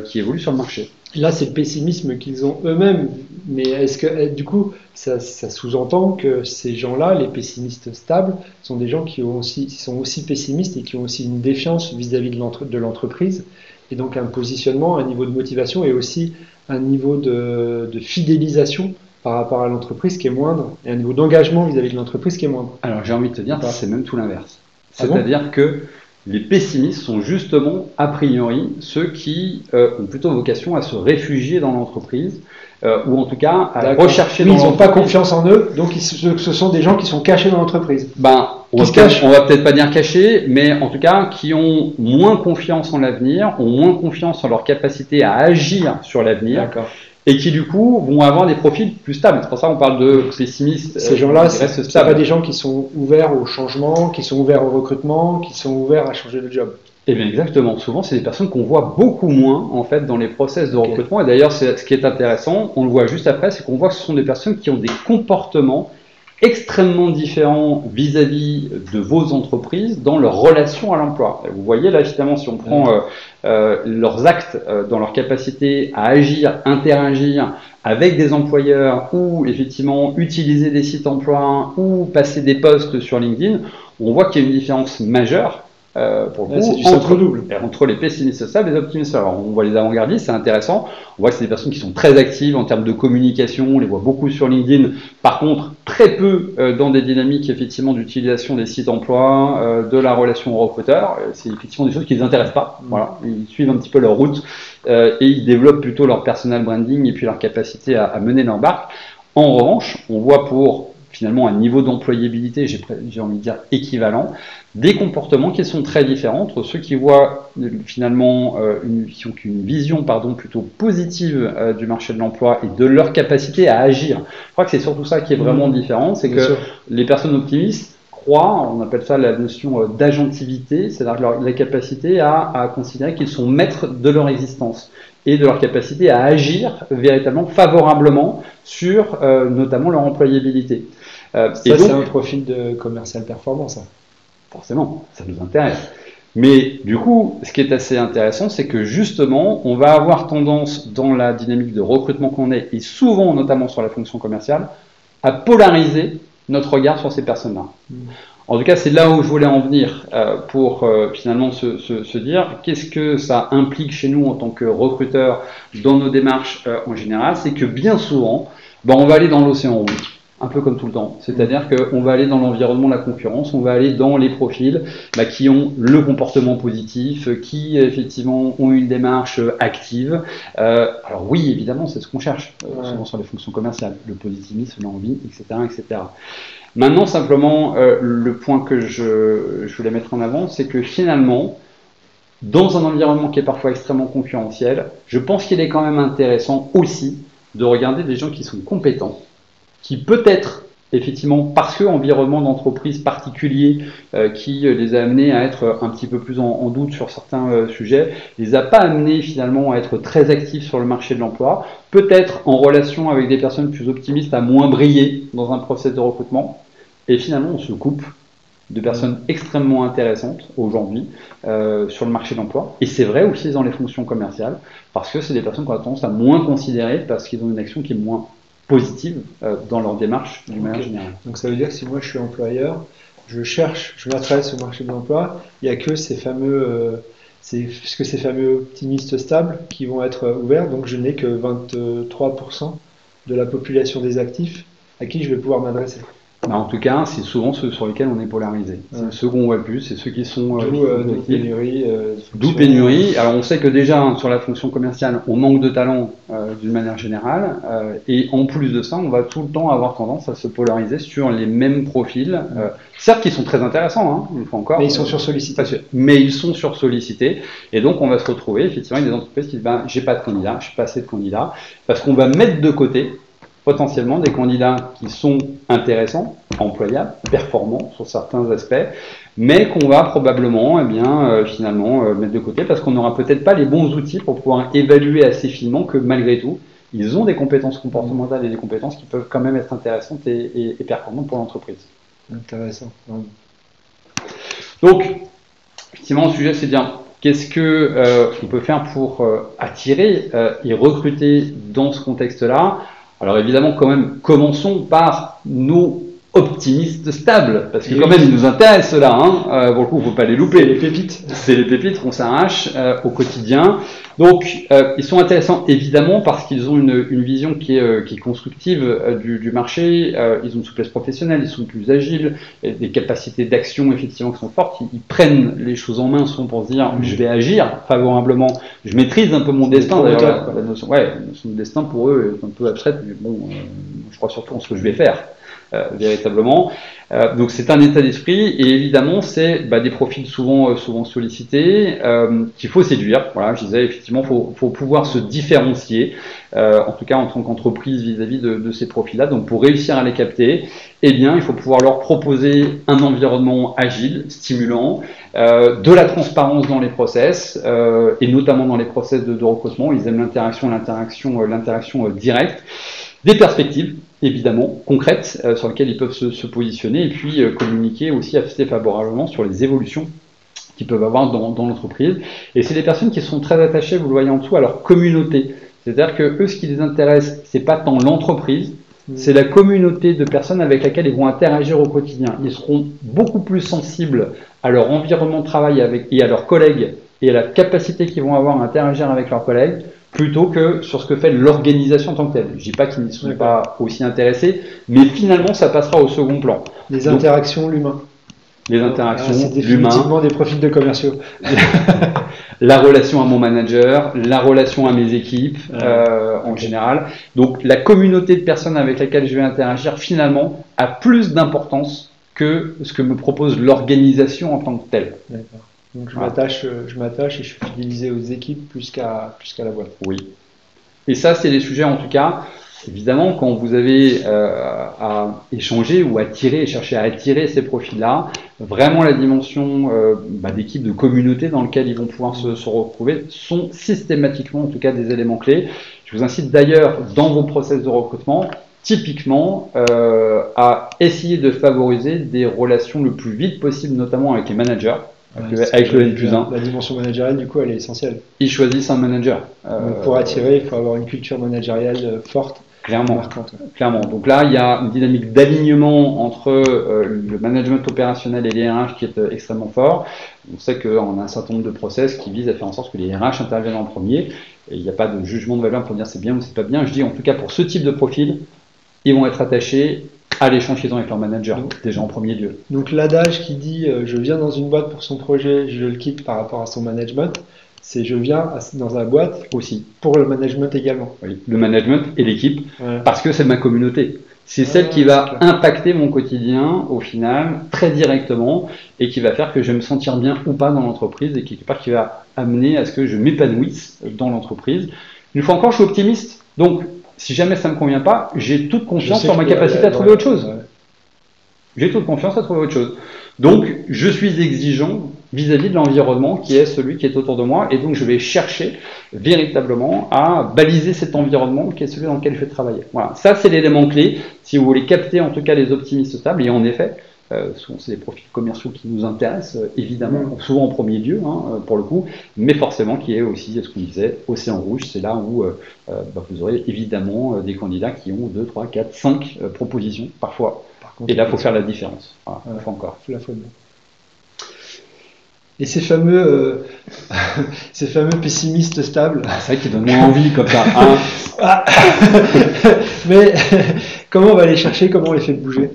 qui évolue sur le marché. Là, c'est le pessimisme qu'ils ont eux-mêmes, mais est-ce que du coup, ça sous-entend que ces gens-là, les pessimistes stables, sont des gens qui sont aussi pessimistes et qui ont aussi une défiance vis-à-vis de l'entreprise, et donc un positionnement, un niveau de motivation et aussi un niveau de fidélisation par rapport à l'entreprise qui est moindre, et un niveau d'engagement vis-à-vis de l'entreprise qui est moindre. Alors j'ai envie de te dire, c'est même tout l'inverse. C'est-à-dire que les pessimistes sont justement, a priori, ceux qui ont plutôt vocation à se réfugier dans l'entreprise, ou en tout cas à rechercher dans l'entreprise. Ils n'ont pas confiance en eux, donc ce sont des gens qui sont cachés dans l'entreprise. On va peut-être pas dire cachés, mais en tout cas qui ont moins confiance en l'avenir, ont moins confiance en leur capacité à agir sur l'avenir. Et qui du coup vont avoir des profils plus stables. C'est pour ça qu'on parle de pessimistes. Ces gens-là, c'est pas des gens qui sont ouverts au changement, qui sont ouverts au recrutement, qui sont ouverts à changer de job. Eh bien exactement. Souvent, c'est des personnes qu'on voit beaucoup moins en fait dans les process de recrutement. Et d'ailleurs, ce qui est intéressant, on le voit juste après, c'est qu'on voit que ce sont des personnes qui ont des comportements extrêmement différents vis-à-vis de vos entreprises dans leur relation à l'emploi. Vous voyez là, finalement, si on prend leurs actes dans leur capacité à agir, interagir avec des employeurs ou effectivement utiliser des sites emploi ou passer des posts sur LinkedIn, on voit qu'il y a une différence majeure pour le coup, entre les pessimistes stables et les optimistes. Alors, on voit les avant-gardistes, c'est intéressant. On voit que c'est des personnes qui sont très actives en termes de communication. On les voit beaucoup sur LinkedIn. Par contre, très peu dans des dynamiques effectivement d'utilisation des sites emploi, de la relation au recruteur. C'est effectivement des choses qui les intéressent pas. Voilà, ils suivent un petit peu leur route et ils développent plutôt leur personal branding et puis leur capacité à mener leur barque. En revanche, on voit pour finalement un niveau d'employabilité, j'ai envie de dire équivalent, des comportements qui sont très différents entre ceux qui voient finalement qui ont une vision plutôt positive du marché de l'emploi et de leur capacité à agir. Je crois que c'est surtout ça qui est vraiment différent, c'est que les personnes optimistes croient, on appelle ça la notion d'agentivité, c'est-à-dire la capacité à considérer qu'ils sont maîtres de leur existence et de leur capacité à agir véritablement favorablement sur notamment leur employabilité. Ça, c'est un profil de commercial performant, ça. Forcément, ça nous intéresse. Mais du coup, ce qui est assez intéressant, c'est que justement, on va avoir tendance dans la dynamique de recrutement qu'on est, et souvent notamment sur la fonction commerciale, à polariser notre regard sur ces personnes-là. En tout cas, c'est là où je voulais en venir pour finalement se dire qu'est-ce que ça implique chez nous en tant que recruteurs dans nos démarches en général. C'est que bien souvent, on va aller dans l'océan rouge. Un peu comme tout le temps. C'est-à-dire qu'on va aller dans l'environnement de la concurrence, on va aller dans les profils qui ont le comportement positif, qui effectivement ont une démarche active. Alors oui, évidemment, c'est ce qu'on cherche, souvent sur les fonctions commerciales, le positivisme, l'envie, etc., etc. Maintenant, simplement, le point que je voulais mettre en avant, c'est que finalement, dans un environnement qui est parfois extrêmement concurrentiel, je pense qu'il est quand même intéressant aussi de regarder des gens qui sont compétents, qui peut-être, effectivement, parce que environnement d'entreprise particulier qui les a amenés à être un petit peu plus en doute sur certains sujets, les a pas amenés finalement à être très actifs sur le marché de l'emploi, peut-être en relation avec des personnes plus optimistes à moins briller dans un process de recrutement, et finalement on se coupe de personnes extrêmement intéressantes aujourd'hui sur le marché de l'emploi, et c'est vrai aussi dans les fonctions commerciales, parce que c'est des personnes qu'on a tendance à moins considérer parce qu'ils ont une action qui est moins positive dans leur démarche d'une manière générale. Donc ça veut dire que si moi je suis employeur, je m'adresse au marché de l'emploi, il n'y a que ces fameux c'est ces fameux optimistes stables qui vont être ouverts. Donc je n'ai que 23% de la population des actifs à qui je vais pouvoir m'adresser. En tout cas, c'est souvent ceux sur lesquels on est polarisé. C'est ceux qu'on voit plus, c'est ceux qui sont... D'où pénurie. D'où pénurie. Alors on sait que déjà, sur la fonction commerciale, on manque de talent d'une manière générale. Et en plus de ça, on va tout le temps avoir tendance à se polariser sur les mêmes profils. Certes, qui sont très intéressants, une fois encore. Mais ils sont sursollicités. Mais ils sont sursollicités. Et donc, on va se retrouver effectivement avec des entreprises qui disent j'ai pas de candidats, je n'ai pas assez de candidats. Parce qu'on va mettre de côté potentiellement des candidats qui sont intéressants, employables, performants sur certains aspects, mais qu'on va probablement finalement mettre de côté parce qu'on n'aura peut-être pas les bons outils pour pouvoir évaluer assez finement que malgré tout, ils ont des compétences comportementales et des compétences qui peuvent quand même être intéressantes et performantes pour l'entreprise. Intéressant. Donc, effectivement, le sujet c'est de dire qu'est-ce qu'on peut faire pour attirer et recruter dans ce contexte-là. Alors évidemment, quand même, commençons par nos optimistes stables, parce que quand même, ils nous intéressent là. Pour le coup, il ne faut pas les louper. C'est les pépites. C'est les pépites qu'on s'arrache au quotidien. Donc, ils sont intéressants évidemment parce qu'ils ont une vision qui est constructive du marché. Ils ont une souplesse professionnelle, ils sont plus agiles, des capacités d'action effectivement qui sont fortes. Ils prennent les choses en main souvent pour se dire je vais agir favorablement, je maîtrise un peu mon destin. D'ailleurs, la notion de destin pour eux est un peu abstraite, mais bon, je crois surtout en ce que je vais faire. Véritablement. Donc c'est un état d'esprit et évidemment c'est des profils souvent sollicités qu'il faut séduire. Voilà, je disais effectivement faut pouvoir se différencier, en tout cas en tant qu'entreprise vis-à-vis de ces profils-là. Donc pour réussir à les capter, il faut pouvoir leur proposer un environnement agile, stimulant, de la transparence dans les process et notamment dans les process de recrutement. Ils aiment l'interaction directe. Des perspectives, évidemment, concrètes, sur lesquelles ils peuvent se positionner et puis communiquer aussi assez favorablement sur les évolutions qu'ils peuvent avoir dans l'entreprise. Et c'est des personnes qui sont très attachées, vous le voyez en dessous, à leur communauté. C'est-à-dire que eux, ce qui les intéresse, c'est pas tant l'entreprise, c'est la communauté de personnes avec laquelle ils vont interagir au quotidien. Ils seront beaucoup plus sensibles à leur environnement de travail et à leurs collègues et à la capacité qu'ils vont avoir à interagir avec leurs collègues, plutôt que sur ce que fait l'organisation en tant que telle. Je ne dis pas qu'ils n'y sont pas aussi intéressés, mais finalement, ça passera au second plan. Les interactions, l'humain. Les interactions, c'est définitivement des profils de commerciaux. La relation à mon manager, la relation à mes équipes, en général. Donc, la communauté de personnes avec lesquelles je vais interagir, finalement, a plus d'importance que ce que me propose l'organisation en tant que telle. D'accord. Donc je m'attache et je suis fidélisé aux équipes plus qu'à la boîte. Oui. Et ça, c'est les sujets en tout cas. Évidemment, quand vous avez à échanger ou à chercher à attirer ces profils-là, vraiment la dimension d'équipe, de communauté dans laquelle ils vont pouvoir se retrouver sont systématiquement en tout cas des éléments clés. Je vous incite d'ailleurs dans vos process de recrutement, typiquement, à essayer de favoriser des relations le plus vite possible, notamment avec les managers. Avec le N+1. La dimension managériale, du coup, elle est essentielle. Ils choisissent un manager. Donc pour attirer, il faut avoir une culture managériale forte. Clairement. Marquante. Clairement. Donc là, il y a une dynamique d'alignement entre le management opérationnel et les RH qui est extrêmement fort. On sait qu'on a un certain nombre de process qui visent à faire en sorte que les RH interviennent en premier. Et il n'y a pas de jugement de valeur pour dire c'est bien ou c'est pas bien. Je dis en tout cas pour ce type de profil, ils vont être attachés à l'échange qu'ils ont avec leur manager, déjà en premier lieu. Donc l'adage qui dit je viens dans une boîte pour son projet, je le quitte par rapport à son management, c'est je viens dans la boîte aussi pour le management également. Oui, le management et l'équipe, parce que c'est ma communauté. C'est celle qui va impacter mon quotidien au final très directement et qui va faire que je vais me sentir bien ou pas dans l'entreprise et quelque part qui va amener à ce que je m'épanouisse dans l'entreprise. Une fois encore, je suis optimiste. Donc, si jamais ça ne me convient pas, j'ai toute confiance sur ma capacité à trouver autre chose. J'ai toute confiance à trouver autre chose. Donc, je suis exigeant vis-à-vis de l'environnement qui est celui qui est autour de moi et donc je vais chercher véritablement à baliser cet environnement qui est celui dans lequel je vais travailler. Voilà, ça c'est l'élément clé si vous voulez capter en tout cas les optimistes stables et en effet, souvent c'est des profils commerciaux qui nous intéressent évidemment, souvent en premier lieu pour le coup, mais forcément qui est aussi ce qu'on disait, océan rouge, c'est là où vous aurez évidemment des candidats qui ont 2, 3, 4, 5 propositions parfois. Et là, il faut faire la différence. Voilà, une fois encore. Et ces fameux, ces fameux pessimistes stables. C'est vrai qu'ils donnent moins envie comme ça. Hein. Mais comment on va les chercher? Comment on les fait bouger?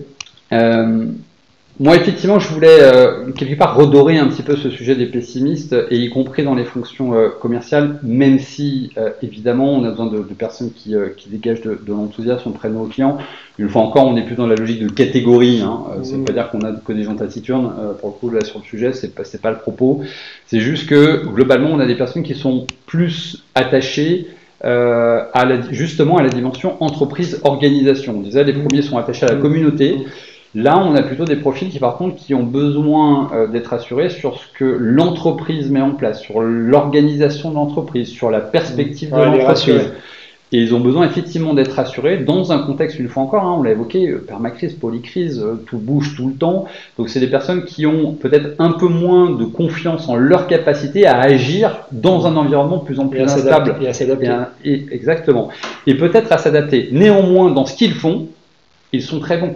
Moi, effectivement, je voulais quelque part redorer un petit peu ce sujet des pessimistes, et y compris dans les fonctions commerciales, même si, évidemment, on a besoin de personnes qui dégagent de l'enthousiasme auprès de nos clients. Une fois encore, on n'est plus dans la logique de catégorie. Hein. Ça ne veut pas dire qu'on a que des gens taciturnes. Pour le coup, là, sur le sujet, c'est pas le propos. C'est juste que, globalement, on a des personnes qui sont plus attachées justement à la dimension entreprise-organisation. On disait, les premiers sont attachés à la communauté. Là, on a plutôt des profils qui, par contre, qui ont besoin d'être assurés sur ce que l'entreprise met en place, sur l'organisation de l'entreprise, sur la perspective de l'entreprise. Et ils ont besoin effectivement d'être assurés dans un contexte, une fois encore, hein, on l'a évoqué, permacrise, polycrise, tout bouge tout le temps. Donc c'est des personnes qui ont peut-être un peu moins de confiance en leur capacité à agir dans un environnement de plus en plus instable. Et à s'adapter. Exactement. Et peut-être à s'adapter. Néanmoins, dans ce qu'ils font, ils sont très bons.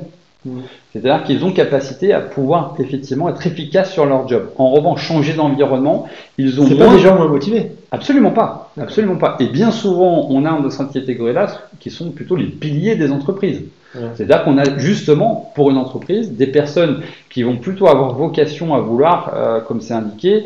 C'est-à-dire qu'ils ont capacité à pouvoir effectivement être efficaces sur leur job. En revanche, changer d'environnement, ils ont moins... C'est pas des gens moins motivés? Absolument pas. Absolument pas. Et bien souvent, on a dans cette catégorie-là qui sont plutôt les piliers des entreprises. C'est-à-dire qu'on a justement, pour une entreprise, des personnes qui vont plutôt avoir vocation à vouloir, comme c'est indiqué,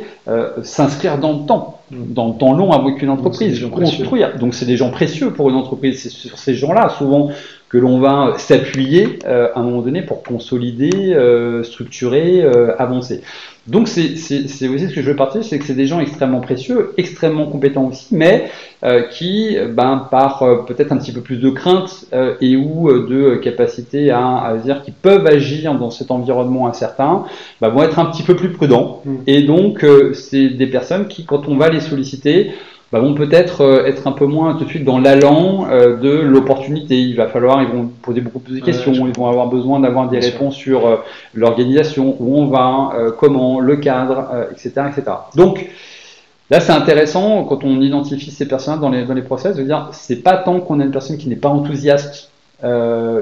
s'inscrire dans le temps long avec une entreprise, construire. Donc c'est des gens précieux pour une entreprise. C'est sur ces gens-là, souvent, que l'on va s'appuyer à un moment donné pour consolider, structurer, avancer. Donc c'est aussi ce que je veux partager, c'est que c'est des gens extrêmement précieux, extrêmement compétents aussi, mais qui, par peut-être un petit peu plus de crainte et ou de capacité à dire qu'ils peuvent agir dans cet environnement incertain, vont être un petit peu plus prudents. Et donc c'est des personnes qui, quand on va les solliciter, vont peut-être être un peu moins tout de suite dans l'allant de l'opportunité. Ils vont poser beaucoup plus de questions, ils vont avoir besoin d'avoir des réponses sur l'organisation, où on va, comment, le cadre, etc., etc. Donc là, c'est intéressant quand on identifie ces personnes dans les process de dire c'est pas tant qu'on a une personne qui n'est pas enthousiaste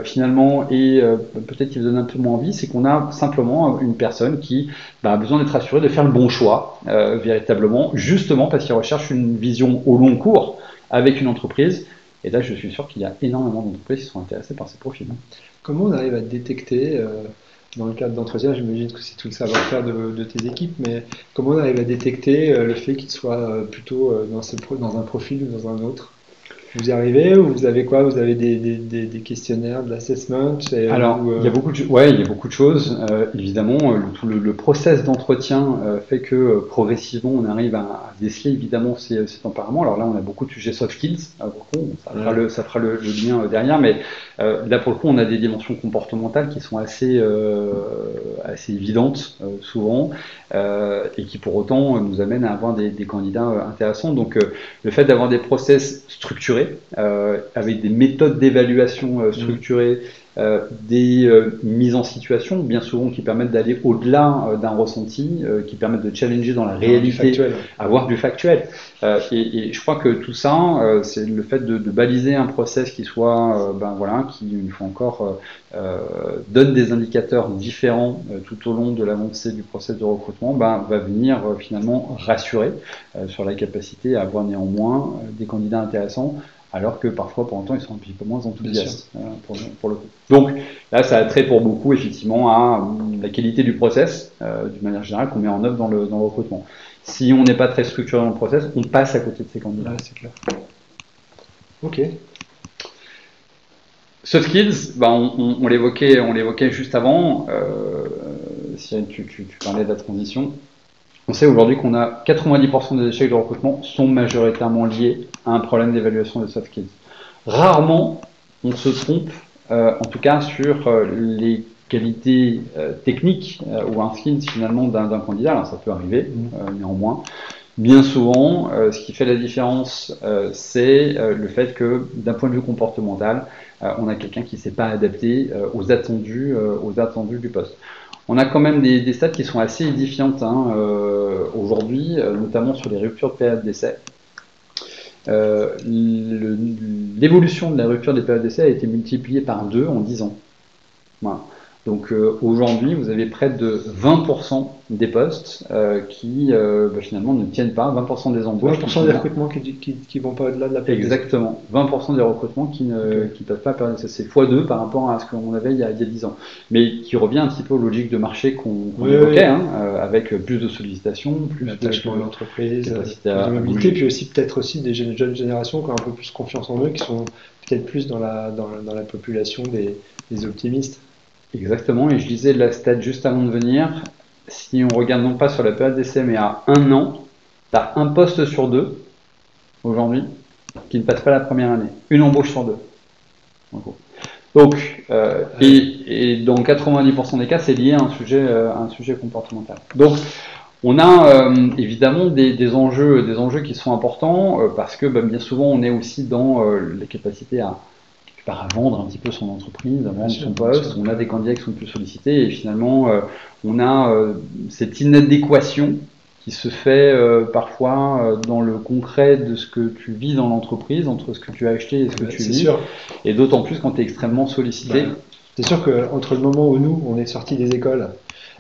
finalement et peut-être qui vous donne un peu moins envie, c'est qu'on a simplement une personne qui a besoin d'être assurée de faire le bon choix véritablement, justement parce qu'il recherche une vision au long cours avec une entreprise. Et là, je suis sûr qu'il y a énormément d'entreprises qui sont intéressées par ces profils. Comment on arrive à détecter dans le cadre d'entretien, j'imagine que c'est tout le savoir-faire de tes équipes, mais comment on arrive à détecter le fait qu'il soit plutôt dans un profil ou dans un autre? Vous y arrivez ou vous avez quoi? Vous avez des questionnaires, de l'assessment? Alors, il y a beaucoup de choses. Évidemment, tout le process d'entretien fait que progressivement, on arrive à déceler évidemment ces tempéraments. Alors là, on a beaucoup de sujets soft skills. Ça fera le lien derrière, mais là, pour le coup, on a des dimensions comportementales qui sont assez évidentes souvent et qui pour autant nous amènent à avoir des candidats intéressants. Donc, le fait d'avoir des process structurés, avec des méthodes d'évaluation structurées, des mises en situation, bien souvent qui permettent d'aller au-delà d'un ressenti, qui permettent de challenger dans la réalité, avoir du factuel. Et je crois que tout ça, c'est le fait de baliser un process qui soit, qui une fois encore donne des indicateurs différents tout au long de l'avancée du process de recrutement, va venir finalement rassurer sur la capacité à avoir néanmoins des candidats intéressants, alors que parfois, pour autant, ils sont un petit peu moins enthousiastes pour le coup. Donc là, ça a trait pour beaucoup, effectivement, à la qualité du process, d'une manière générale, qu'on met en œuvre dans le recrutement. Si on n'est pas très structuré dans le process, on passe à côté de ces candidats. Ouais, c'est clair. Ok. Soft skills, on l'évoquait juste avant. Si tu parlais de la transition. On sait aujourd'hui qu'on a 90% des échecs de recrutement sont majoritairement liés à un problème d'évaluation des soft skills. Rarement, on se trompe, en tout cas sur les qualités techniques ou un skill finalement d'un candidat. Alors ça peut arriver, néanmoins. Bien souvent, ce qui fait la différence, c'est le fait que d'un point de vue comportemental, on a quelqu'un qui ne s'est pas adapté aux attendus du poste. On a quand même des stats qui sont assez édifiantes aujourd'hui, notamment sur les ruptures de période d'essai. L'évolution de la rupture des périodes d'essai a été multipliée par 2 en 10 ans. Voilà. Donc aujourd'hui, vous avez près de 20% des postes qui finalement ne tiennent pas, 20% des embauches. 20% des recrutements qui vont pas au-delà de la période. Exactement, 20% des recrutements qui ne peuvent pas perdre. C'est x2 par rapport à ce qu'on avait il y a 10 ans. Mais qui revient un petit peu aux logiques de marché qu'on évoquait, hein, avec plus de sollicitations, plus d'attachement à l'entreprise, de mobilité, puis aussi peut-être aussi des jeunes générations qui ont un peu plus confiance en eux, qui sont peut-être plus dans la population des optimistes. Exactement, et je lisais la stat juste avant de venir. Si on regarde non pas sur la période d'essai, mais à 1 an, tu as un poste sur 2 aujourd'hui qui ne passe pas la première année. Une embauche sur 2. Donc, et dans 90% des cas, c'est lié à un sujet comportemental. Donc, on a évidemment des enjeux qui sont importants parce que bien souvent, on est aussi dans les capacités à vendre un petit peu son entreprise, à vendre son poste. On a des candidats qui sont plus sollicités et finalement, on a cette inadéquation qui se fait parfois dans le concret de ce que tu vis dans l'entreprise, entre ce que tu as acheté et ce que tu vis. Et d'autant plus quand tu es extrêmement sollicité. C'est sûr qu'entre le moment où nous, on est sortis des écoles,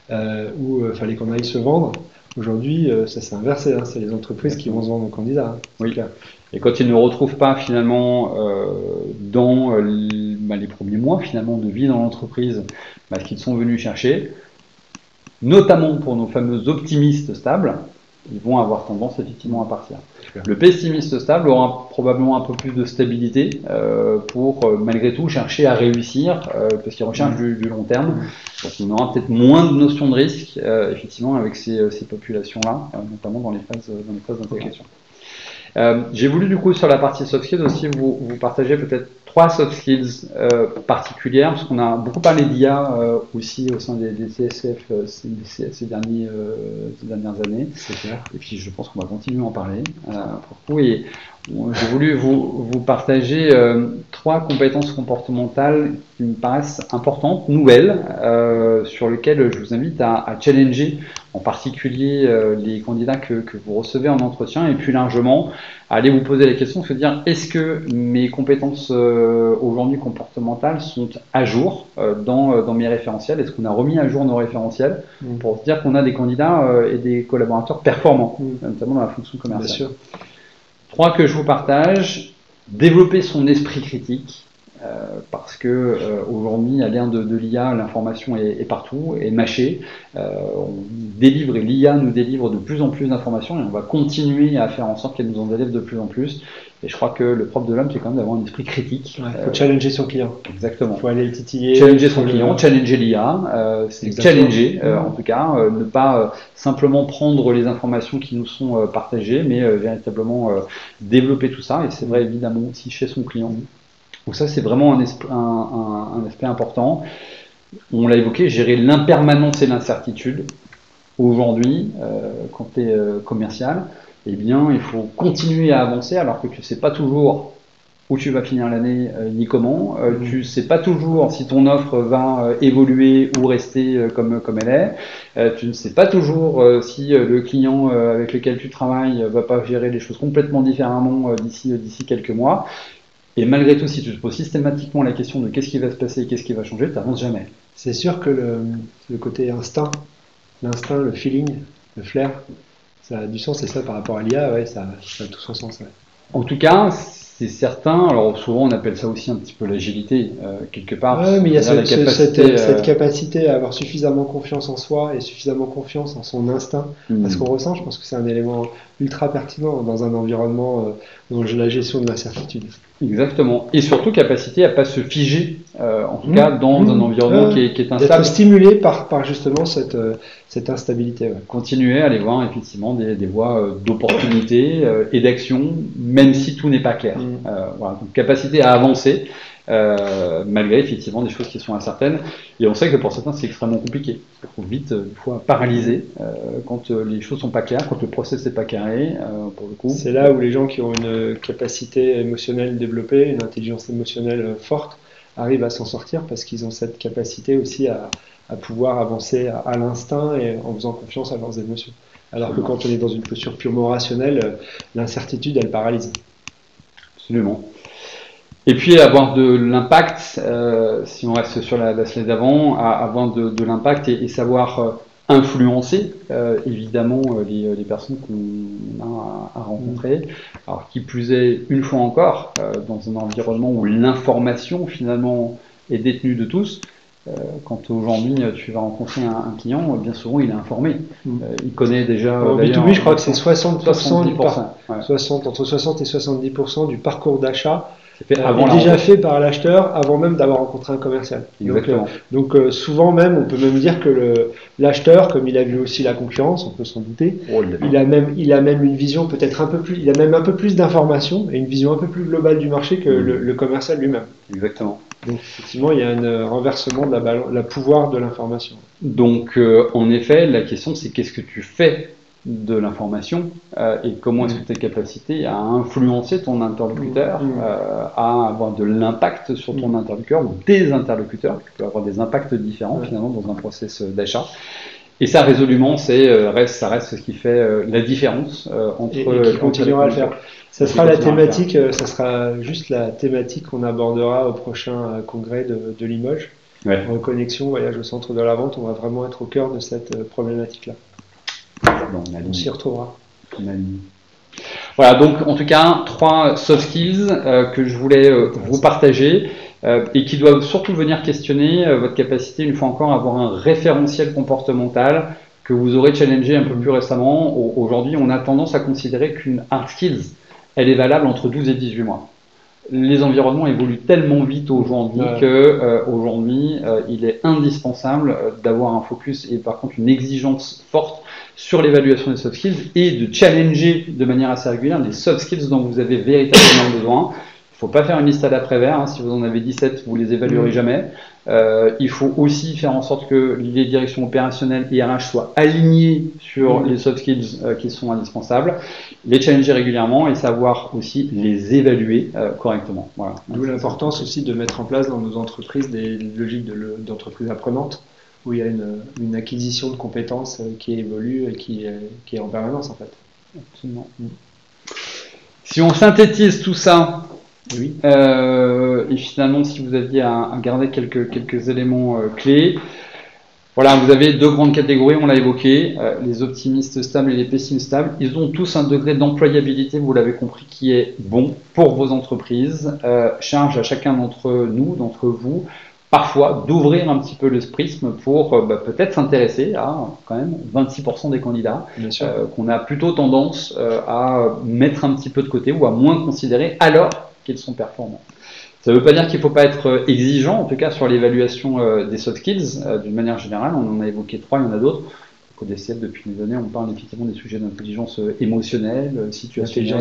où il fallait qu'on aille se vendre, aujourd'hui, ça s'est inversé. Hein, c'est les entreprises qui vont se vendre aux candidats. Hein, oui. Clair. Et quand ils ne retrouvent pas finalement dans les premiers mois finalement de vie dans l'entreprise ce qu'ils sont venus chercher, notamment pour nos fameux optimistes stables, ils vont avoir tendance effectivement à partir. Le pessimiste stable aura probablement un peu plus de stabilité pour malgré tout chercher à réussir parce qu'il recherche du long terme. Donc on aura peut-être moins de notion de risque effectivement avec ces populations-là, notamment dans les phases d'intégration. J'ai voulu du coup sur la partie soft skills aussi vous partager peut-être 3 soft skills particulières, parce qu'on a beaucoup parlé d'IA aussi au sein des CSF ces dernières années. C'est clair. Et puis je pense qu'on va continuer à en parler pour le coup. Et j'ai voulu vous partager 3 compétences comportementales qui me paraissent importantes, nouvelles, sur lesquelles je vous invite à challenger en particulier les candidats que vous recevez en entretien, et plus largement allez vous poser la question de se dire est-ce que mes compétences aujourd'hui comportementales sont à jour dans mes référentiels, est-ce qu'on a remis à jour nos référentiels pour se dire qu'on a des candidats et des collaborateurs performants, notamment dans la fonction commerciale. Bien sûr. 3 que je vous partage, développer son esprit critique, parce que aujourd'hui, à l'ère de l'IA, l'information est partout, est mâchée. On délivre et l'IA nous délivre de plus en plus d'informations et on va continuer à faire en sorte qu'elle nous en délivre de plus en plus. Et je crois que le propre de l'homme, c'est quand même d'avoir un esprit critique. Il faut challenger son client. Exactement. Il faut aller le titiller. Challenger son client, challenger l'IA, c'est challenger en tout cas, ne pas simplement prendre les informations qui nous sont partagées, mais véritablement développer tout ça. Et c'est vrai évidemment aussi chez son client. Donc ça, c'est vraiment un aspect important. On l'a évoqué, gérer l'impermanence et l'incertitude. Aujourd'hui, quand tu es commercial, eh bien, il faut continuer à avancer alors que tu ne sais pas toujours où tu vas finir l'année ni comment. Tu ne sais pas toujours si ton offre va évoluer ou rester comme elle est. Tu ne sais pas toujours si le client avec lequel tu travailles va pas gérer les choses complètement différemment d'ici quelques mois. Et malgré tout, si tu te poses systématiquement la question de qu'est-ce qui va se passer, qu'est-ce qui va changer, tu n'avances jamais. C'est sûr que le côté instinct, l'instinct, le feeling, le flair, ça a du sens, et ça par rapport à l'IA, ouais, ça a tout son sens. Ouais. En tout cas, c'est certain, alors souvent on appelle ça aussi un petit peu l'agilité, quelque part. Oui, mais il y a cette capacité à avoir suffisamment confiance en soi et suffisamment confiance en son instinct, à ce qu'on ressent. Je pense que c'est un élément ultra pertinent dans un environnement dans la gestion de l'incertitude. Exactement. Et surtout capacité à ne pas se figer, en tout cas dans un environnement qui est instable. D'être stimulé par justement cette instabilité. Ouais. Continuer à aller voir effectivement des voies d'opportunité et d'action, même si tout n'est pas clair. Voilà. Donc capacité à avancer, malgré effectivement des choses qui sont incertaines. Et on sait que pour certains c'est extrêmement compliqué. Il faut vite des fois paralyser quand les choses sont pas claires, quand le process n'est pas carré. Pour le coup, c'est là où les gens qui ont une capacité émotionnelle développée, une intelligence émotionnelle forte, arrivent à s'en sortir parce qu'ils ont cette capacité aussi à pouvoir avancer à l'instinct et en faisant confiance à leurs émotions. Alors que quand on est dans une posture purement rationnelle, l'incertitude elle paralyse. Absolument. Et puis avoir de l'impact, si on reste sur la slide d'avant, avoir de l'impact et savoir influencer évidemment les personnes qu'on a à rencontrer. Alors qui plus est, une fois encore, dans un environnement où l'information finalement est détenue de tous. Quand aujourd'hui tu vas rencontrer un client, bien souvent il est informé. Il connaît déjà. Au B2B, je crois que c'est 60% du entre 60 et 70% du parcours d'achat est déjà fait par l'acheteur avant même d'avoir rencontré un commercial. Exactement. Donc souvent même, on peut même dire que l'acheteur, comme il a vu aussi la concurrence, on peut s'en douter, il a même une vision peut-être un peu plus, il a même un peu plus d'informations et une vision un peu plus globale du marché que le commercial lui-même. Exactement. Donc effectivement, il y a un renversement de la pouvoir de l'information. Donc en effet, la question c'est qu'est-ce que tu fais de l'information et comment est-ce que tu as capacité à influencer ton interlocuteur, à avoir de l'impact sur ton interlocuteur ou des interlocuteurs, qui peuvent avoir des impacts différents finalement dans un process d'achat. Et ça résolument, ça reste ce qui fait la différence entre... Et qui continuera à le faire. Ça sera la thématique, ça sera juste la thématique qu'on abordera au prochain congrès de Limoges. Reconnexion, voyage au centre de la vente, on va vraiment être au cœur de cette problématique-là. On s'y retrouvera. Voilà, donc en tout cas, 3 soft skills que je voulais vous partager et qui doivent surtout venir questionner votre capacité, une fois encore, à avoir un référentiel comportemental que vous aurez challengé un peu plus récemment. Aujourd'hui, on a tendance à considérer qu'une hard skills, elle est valable entre 12 et 18 mois. Les environnements évoluent tellement vite aujourd'hui que aujourd'hui, il est indispensable d'avoir un focus et par contre une exigence forte sur l'évaluation des soft skills et de challenger de manière assez régulière les soft skills dont vous avez véritablement besoin. Il ne faut pas faire une liste à l'après-vert, hein. Si vous en avez 17, vous ne les évaluerez jamais. Il faut aussi faire en sorte que les directions opérationnelles et RH soient alignées sur les soft skills qui sont indispensables, les challenger régulièrement et savoir aussi les évaluer correctement. Voilà. D'où l'importance aussi de mettre en place dans nos entreprises des logiques d'entreprise apprenante, où il y a une acquisition de compétences qui évolue et qui est en permanence en fait. Absolument. Si on synthétise tout ça, et finalement si vous aviez à garder quelques éléments clés, voilà, vous avez 2 grandes catégories, on l'a évoqué, les optimistes stables et les pessimistes stables. Ils ont tous un degré d'employabilité, vous l'avez compris, qui est bon pour vos entreprises. Charge à chacun d'entre nous, d'entre vous, parfois d'ouvrir un petit peu le prisme pour peut-être s'intéresser à quand même 26% des candidats qu'on a plutôt tendance à mettre un petit peu de côté ou à moins considérer alors qu'ils sont performants. Ça ne veut pas dire qu'il ne faut pas être exigeant, en tout cas sur l'évaluation des soft skills d'une manière générale. On en a évoqué 3, il y en a d'autres. Au DCF, depuis des années, on parle effectivement des sujets d'intelligence émotionnelle, situationnelle,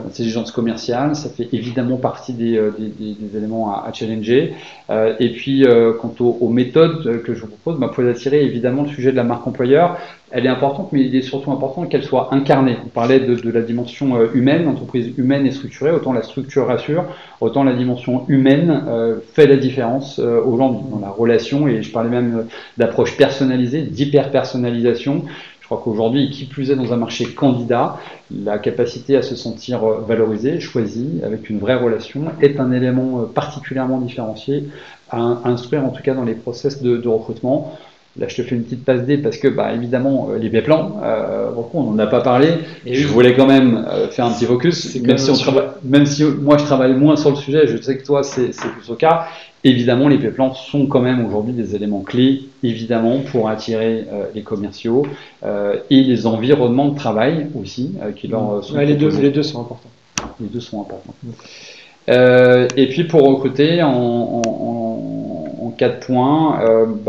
intelligence commerciale. Ça fait évidemment partie des éléments à challenger. Et puis, quant aux méthodes que je vous propose, vous pouvez attirer évidemment le sujet de la marque employeur. Elle est importante, mais il est surtout important qu'elle soit incarnée. On parlait de la dimension humaine, l'entreprise humaine et structurée. Autant la structure rassure, autant la dimension humaine fait la différence aujourd'hui dans la relation. Et je parlais même d'approche personnalisée, d'hyper-personnalisation. Je crois qu'aujourd'hui, qui plus est dans un marché candidat, la capacité à se sentir valorisé, choisi, avec une vraie relation, est un élément particulièrement différencié à instruire, en tout cas dans les process de recrutement. Là, je te fais une petite passe D parce que, évidemment, les B-plans, on n'en a pas parlé. Et je voulais quand même faire un petit focus, même si moi je travaille moins sur le sujet, je sais que toi c'est plus au cas. Évidemment, les B-plans sont quand même aujourd'hui des éléments clés, évidemment, pour attirer les commerciaux et les environnements de travail aussi qui leur sont les deux sont importants. Les deux sont importants. Et puis pour recruter en 4 points,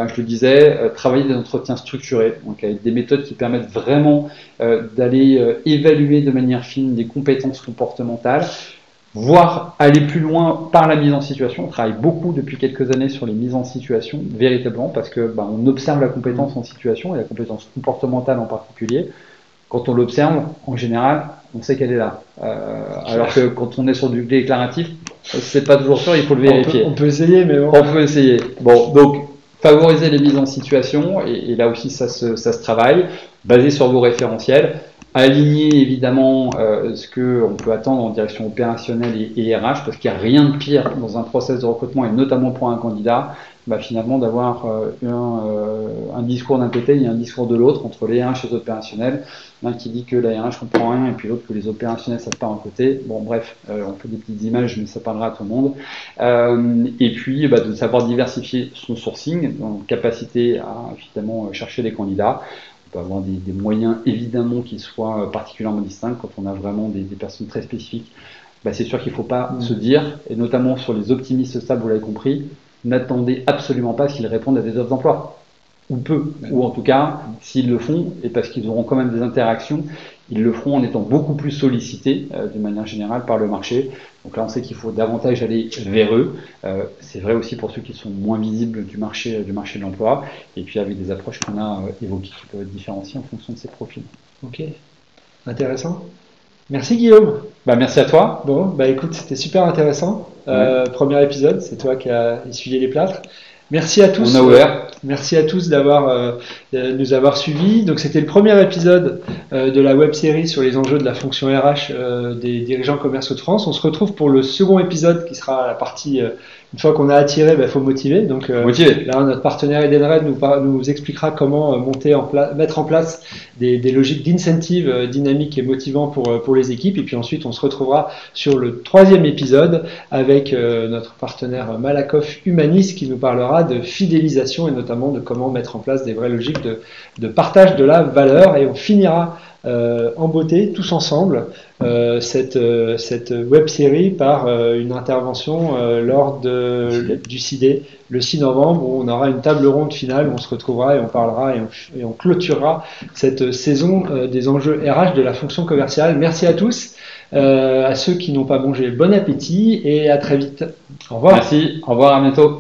je le disais, travailler des entretiens structurés, donc avec des méthodes qui permettent vraiment d'aller évaluer de manière fine des compétences comportementales, voire aller plus loin par la mise en situation. On travaille beaucoup depuis quelques années sur les mises en situation, véritablement, parce que on observe la compétence en situation et la compétence comportementale en particulier. Quand on l'observe, en général, on sait qu'elle est là. Alors que quand on est sur du déclaratif, c'est pas toujours sûr, il faut le vérifier. On peut essayer, mais bon. On peut essayer. Bon, donc favoriser les mises en situation, et là aussi ça se travaille, basé sur vos référentiels. aligner évidemment ce qu'on peut attendre en direction opérationnelle et RH, parce qu'il n'y a rien de pire dans un process de recrutement, et notamment pour un candidat, finalement d'avoir un discours d'un côté et un discours de l'autre, entre les RH et les opérationnels, l'un qui dit que la RH comprend rien, et puis l'autre que les opérationnels savent pas d'un côté. Bon bref, on fait des petites images, mais ça parlera à tout le monde. Et puis de savoir diversifier son sourcing, donc capacité à évidemment chercher des candidats. On peut avoir des moyens évidemment qui soient particulièrement distincts quand on a vraiment des personnes très spécifiques. C'est sûr qu'il ne faut pas se dire, et notamment sur les optimistes stables, vous l'avez compris, n'attendez absolument pas qu'ils répondent à des offres d'emploi. Ou peu. Ou en tout cas, s'ils le font, et parce qu'ils auront quand même des interactions, ils le feront en étant beaucoup plus sollicités, d'une manière générale, par le marché. Donc là, on sait qu'il faut davantage aller vers eux. C'est vrai aussi pour ceux qui sont moins visibles du marché de l'emploi. Et puis avec des approches qu'on a évoquées qui peuvent être différenciées en fonction de ces profils. Ok, intéressant. Merci Guillaume. Merci à toi. Bon, écoute, c'était super intéressant. Premier épisode, c'est toi qui as essuyé les plâtres. Merci à tous. On a ouvert. Merci à tous d'avoir nous avoir suivis. Donc c'était le premier épisode de la web série sur les enjeux de la fonction RH des dirigeants commerciaux de France. On se retrouve pour le second épisode qui sera la partie une fois qu'on a attiré, faut motiver. Donc là, notre partenaire Edenred nous expliquera comment mettre en place des logiques d'incentive dynamiques et motivants pour les équipes. Et puis ensuite, on se retrouvera sur le troisième épisode avec notre partenaire Malakoff Humanis qui nous parlera de fidélisation et notamment de comment mettre en place des vraies logiques de partage de la valeur. Et on finira en beauté, tous ensemble, cette web série par une intervention lors du CIDE le 6 novembre, où on aura une table ronde finale, où on se retrouvera et on parlera et on clôturera cette saison des enjeux RH de la fonction commerciale. Merci à tous, à ceux qui n'ont pas mangé, bon appétit et à très vite. Au revoir. Merci, au revoir, à bientôt.